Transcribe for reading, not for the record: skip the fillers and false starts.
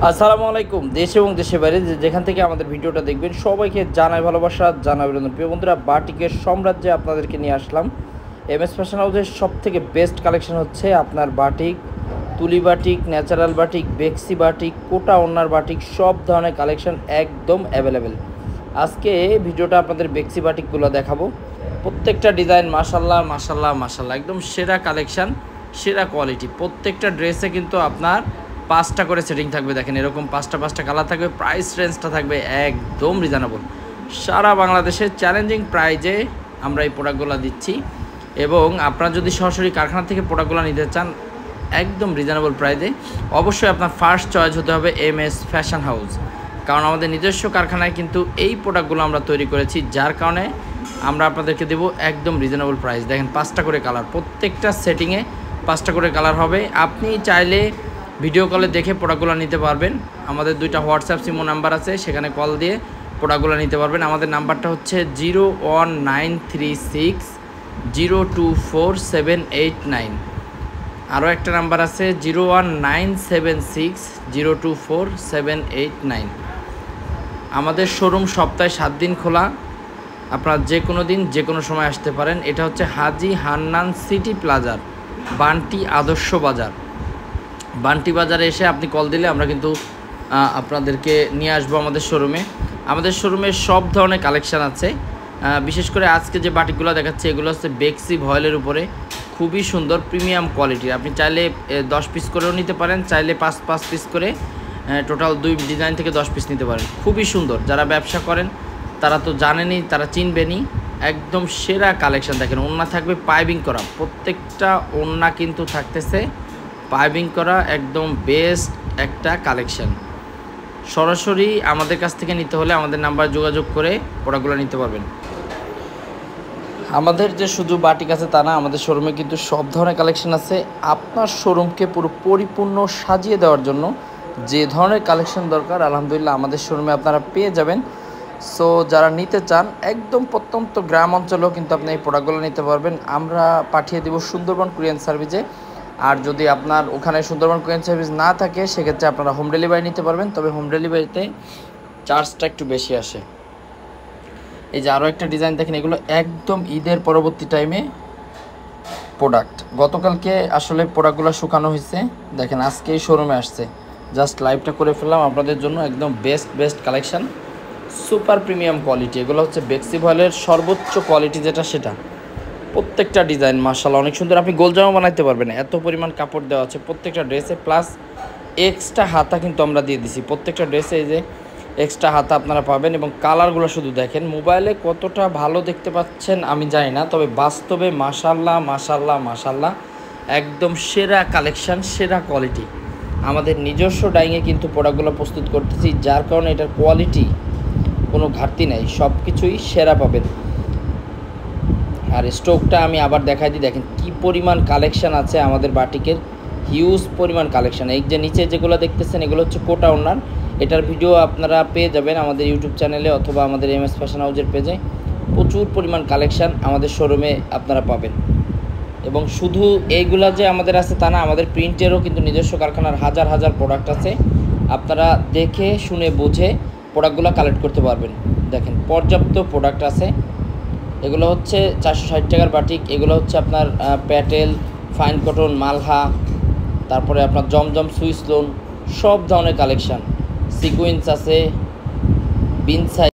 আসসালামু আলাইকুম। দেশ এবং দেশের বাইরে যেখান থেকে আমাদের ভিডিওটা দেখবেন সবাইকে জানাই ভালোবাসা, জানাই অভিনন্দন। প্রিয় বন্ধুরা, বাটিকের সাম্রাজ্যে আপনাদেরকে নিয়ে আসলাম। এমএস ফ্যাশন হাউসের সবথেকে বেস্ট কালেকশন হচ্ছে আপনার বাটিক, তুলি বাটিক, ন্যাচারাল বাটিক, বেক্সি বাটিক, কোটা ওড়নার বাটিক, সব ধরনের কালেকশন একদম অ্যাভেলেবেল। আজকে ভিডিওটা আপনাদের বেক্সি বাটিকগুলো দেখাবো। প্রত্যেকটা ডিজাইন মাশাল্লাহ মাশাল্লাহ মাশাল্লাহ, একদম সেরা কালেকশান, সেরা কোয়ালিটি। প্রত্যেকটা ড্রেসে কিন্তু আপনার 5টা করে সেটিং থাকবে। দেখেন এরকম 5টা কালার থাকবে। প্রাইস রেঞ্জটা থাকবে একদম রিজনেবল। সারা বাংলাদেশে চ্যালেঞ্জিং প্রাইজে আমরা এই প্রোডাক্টগুলো দিচ্ছি, এবং আপনারা যদি সরাসরি কারখানা থেকে প্রোডাক্টগুলো নিতে চান একদম রিজনেবল প্রাইজে, অবশ্যই আপনার ফার্স্ট চয়েস হতে হবে এমএস ফ্যাশন হাউস। কারণ আমাদের নিজস্ব কারখানায় কিন্তু এই প্রোডাক্টগুলো আমরা তৈরি করেছি, যার কারণে আমরা আপনাদেরকে দেবো একদম রিজনেবল প্রাইস। দেখেন 5টা করে কালার, প্রত্যেকটা সেটিংয়ে 5টা করে কালার হবে। আপনি চাইলে ভিডিও কলে দেখে প্রোডাক্টগুলো নিতে পারবেন। আমাদের 2টা হোয়াটসঅ্যাপ সিমো নাম্বার আছে, সেখানে কল দিয়ে প্রোডাক্টগুলো নিতে পারবেন। আমাদের নাম্বারটা হচ্ছে 01936024789। আরও একটা নাম্বার আছে 01976024789। আমাদের শোরুম সপ্তাহে 7 দিন খোলা, আপনারা যে কোনো দিন যে কোনো সময় আসতে পারেন। এটা হচ্ছে হাজি হান্নান সিটি প্লাজার, বান্টি আদর্শ বাজার। বান্টি বাজারে এসে আপনি কল দিলে আমরা কিন্তু আপনাদেরকে নিয়ে আসবো আমাদের শোরুমে। আমাদের শোরুমে সব ধরনের কালেকশান আছে। বিশেষ করে আজকে যে বাটিকগুলো দেখাচ্ছে এগুলো হচ্ছে বেক্সি ভয়েলের উপরে, খুবই সুন্দর প্রিমিয়াম কোয়ালিটির। আপনি চাইলে 10 পিস করেও নিতে পারেন, চাইলে 5 পিস করে টোটাল 2 ডিজাইন থেকে 10 পিস নিতে পারেন। খুবই সুন্দর। যারা ব্যবসা করেন তারা তো জানেনই, তারা চিনবেনই। একদম সেরা কালেকশান। দেখেন ওড়না থাকবে পাইপিং করা, প্রত্যেকটা ওড়না কিন্তু থাকতেছে পাইপিং করা, একদম বেস্ট একটা কালেকশান। সরাসরি আমাদের কাছ থেকে নিতে হলে আমাদের নাম্বার যোগাযোগ করে প্রোডাক্টগুলো নিতে পারবেন। আমাদের যে শুধু বাটিক আছে তা না, আমাদের শোরুমে কিন্তু সব ধরনের কালেকশান আছে। আপনার শোরুমকে পুরো পরিপূর্ণ সাজিয়ে দেওয়ার জন্য যে ধরনের কালেকশান দরকার আলহামদুলিল্লাহ আমাদের শোরুমে আপনারা পেয়ে যাবেন। সো যারা নিতে চান একদম প্রত্যন্ত গ্রাম অঞ্চলেও কিন্তু আপনি এই প্রোডাক্টগুলো নিতে পারবেন। আমরা পাঠিয়ে দেব সুন্দরবন কুরিয়ার সার্ভিসে। আর যদি আপনার ওখানে সুন্দরবন কুরিয়ার সার্ভিস না থাকে সেক্ষেত্রে আপনারা হোম ডেলিভারি নিতে পারবেন, তবে হোম ডেলিভারিতে চার্জটা একটু বেশি আসে। এই যে আরও একটা ডিজাইন দেখেন, এগুলো একদম ঈদের পরবর্তী টাইমে প্রোডাক্ট। গতকালকে আসলে প্রোডাক্টগুলো শুকানো হয়েছে, দেখেন আজকেই শোরুমে আসছে। জাস্ট লাইভটা করে ফেললাম আপনাদের জন্য। একদম best collection, super premium quality. এগুলো হচ্ছে বেক্সি ভয়েলের সর্বোচ্চ কোয়ালিটি যেটা, সেটা। প্রত্যেকটা ডিজাইন মাশাআল্লাহ অনেক সুন্দর। আপনি গোল জামা বানাইতে পারবেন, এত পরিমাণ কাপড় দেওয়া আছে প্রত্যেকটা ড্রেসে। প্লাস এক্সট্রা হাতা কিন্তু আমরা দিয়ে দিছি প্রত্যেকটা ড্রেসে। এই যে এক্সট্রা হাতা আপনারা পাবেন, এবং কালারগুলো শুধু দেখেন। মোবাইলে কতটা ভালো দেখতে পাচ্ছেন আমি জানি না, তবে বাস্তবে মাশাআল্লাহ মাশাআল্লাহ মাশাআল্লাহ একদম সেরা কালেকশান, সেরা কোয়ালিটি। আমাদের নিজস্ব ডাইংয়ে কিন্তু প্রোডাক্টগুলো প্রস্তুত করতেছি, যার কারণে এটার কোয়ালিটি কোনো ঘাটতি নেই, সব কিছুই সেরা পাবেন। আর স্টকটা আমি আবার দেখাই দিই, দেখেন কি পরিমাণ কালেকশান আছে আমাদের বাটিকের, হিউজ পরিমাণ কালেকশান। এই যে নিচে যেগুলো দেখতেছেন এগুলো হচ্ছে কোটা ওড়নার। এটার ভিডিও আপনারা পেয়ে যাবেন আমাদের ইউটিউব চ্যানেলে অথবা আমাদের এমএস ফ্যাশন হাউসের পেজে। প্রচুর পরিমাণ কালেকশান আমাদের শোরুমে আপনারা পাবেন। এবং শুধু এইগুলা যে আমাদের আছে তা না, আমাদের প্রিন্টেরও কিন্তু নিজস্ব কারখানার হাজার প্রোডাক্ট আছে। আপনারা দেখে শুনে বুঝে প্রোডাক্টগুলো কালেক্ট করতে পারবেন। দেখেন পর্যাপ্ত প্রোডাক্ট আছে। এগুলো হচ্ছে 460 টাকার বাটিক। এগুলো হচ্ছে আপনার প্যাটেল, ফাইন কটন, মালহা, তারপরে আপনার জমজম, সুইস লোন, সব ধরনের কালেকশান। সিকুয়েন্স আছে, বিনসাই